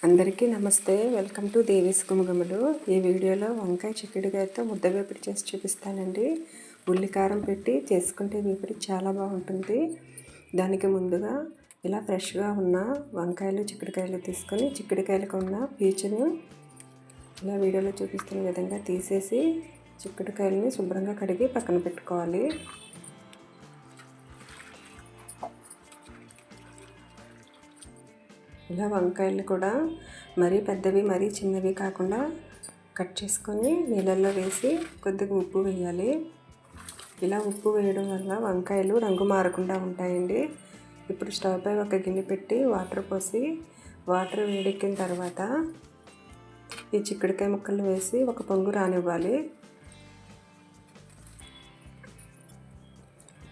అందరికీ నమస్తే. Welcome to Devi's గుమగుమలు. ఈ వీడియోలో వంకాయ చిక్కుడుకాయతో ముద్ద వేపుడు చేసి చూపిస్తానండి. ఉల్లికారం పెట్టి చేసుకుంటే వేపుడు చాలా బాగుంటుంది. దానికి ముందుగా ఇలా ఫ్రెష్గా ఉన్న వంకాయలు చిక్కుడుకాయలు తీసుకొని చిక్కుడుకాయలకు ఉన్న పీచును ఇలా వీడియోలో చూపిస్తున్న విధంగా తీసేసి చిక్కుడుకాయలని శుభ్రంగా కడిగి పక్కన పెట్టుకోవాలి. ఇలా వంకాయలు కూడా మరీ పెద్దవి మరీ చిన్నవి కాకుండా కట్ చేసుకొని నీళ్ళల్లో వేసి కొద్దిగా ఉప్పు వేయాలి. ఇలా ఉప్పు వేయడం వల్ల వంకాయలు రంగు మారకుండా ఉంటాయండి. ఇప్పుడు స్టవ్ పై ఒక గిన్నె పెట్టి వాటర్ పోసి వాటర్ వేడెక్కిన తర్వాత ఈ చిక్కుడుకాయ ముక్కలు వేసి ఒక పొంగు రానివ్వాలి.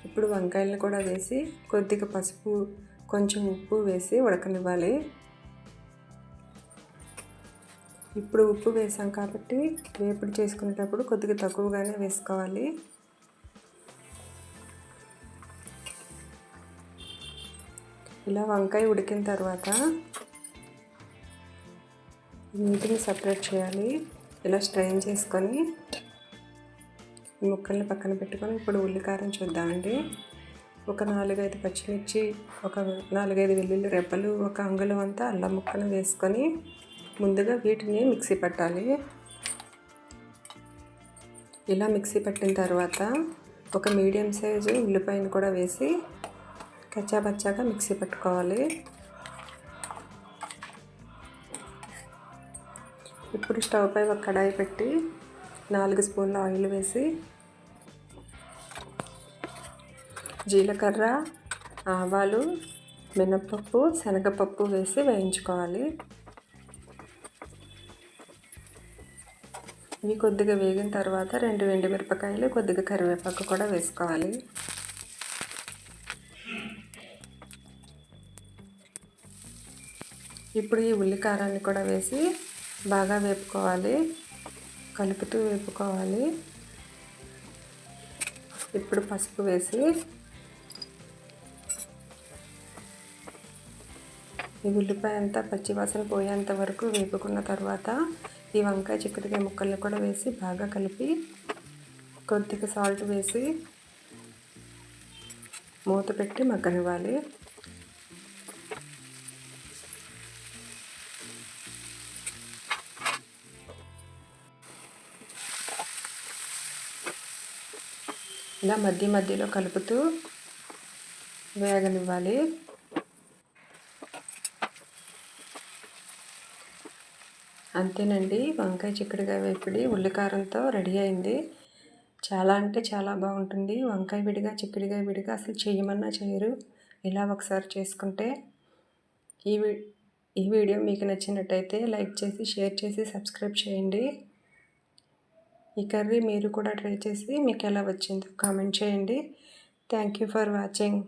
ఇప్పుడు వంకాయలను కూడా వేసి కొద్దిగా పసుపు కొంచెం ఉప్పు వేసి ఉడకనివ్వాలి. ఇప్పుడు ఉప్పు వేసాం కాబట్టి వేపుడు చేసుకునేటప్పుడు కొద్దిగా తక్కువగానే వేసుకోవాలి. ఇలా వంకాయ ఉడికిన తర్వాత నీటిని సపరేట్ చేయాలి. ఇలా స్ట్రెయిన్ చేసుకొని ముక్కల్ని పక్కన పెట్టుకొని ఇప్పుడు ఉల్లికారం చూద్దామండి. ఒక 4-5 పచ్చిమిర్చి, ఒక 4-5 వెల్లుల్లి రెబ్బలు, ఒక అంగుళం అంతా అల్లం ముక్కను వేసుకొని ముందుగా వీటిని మిక్సీ పట్టాలి. ఇలా మిక్సీ పట్టిన తర్వాత ఒక మీడియం సైజు ఉల్లిపాయను కూడా వేసి కచ్చాపచ్చాగా మిక్సీ పట్టుకోవాలి. ఇప్పుడు స్టవ్ పై ఒక కడాయి పెట్టి 4 స్పూన్ల ఆయిల్ వేసి జీలకర్ర, ఆవాలు, మినపప్పు, శనగపప్పు వేసి వేయించుకోవాలి. ఇవి కొద్దిగా వేగిన తర్వాత 2 ఎండుమిరపకాయలు, కొద్దిగా కరివేపాకు కూడా వేసుకోవాలి. ఇప్పుడు ఈ ఉల్లికారాన్ని కూడా వేసి బాగా వేపుకోవాలి, కలుపుతూ వేపుకోవాలి. ఇప్పుడు పసుపు వేసి ఈ ఉల్లిపాయ అంతా పచ్చివాసన పోయేంత వరకు వేపుకున్న తర్వాత ఈ వంకాయ చిక్కుడుకాయ ముక్కల్ని కూడా వేసి బాగా కలిపి కొద్దిగా సాల్ట్ వేసి మూత పెట్టి మగ్గనివ్వాలి. ఇలా మధ్యలో కలుపుతూ వేగనివ్వాలి. అంతేనండి, వంకాయ చిక్కుడుకాయ వేపుడు ఉల్లికారంతో రెడీ అయింది. చాలా అంటే చాలా బాగుంటుంది. వంకాయ విడిగా చిక్కుడుకాయ విడిగా అసలు చేయమన్నా చేయరు. ఇలా ఒకసారి చేసుకుంటే ఈ వీడియో మీకు నచ్చినట్టయితే లైక్ చేసి షేర్ చేసి సబ్స్క్రైబ్ చేయండి. ఈ కర్రీ మీరు కూడా ట్రై చేసి మీకు ఎలా వచ్చిందో కామెంట్ చేయండి. Thank you for watching.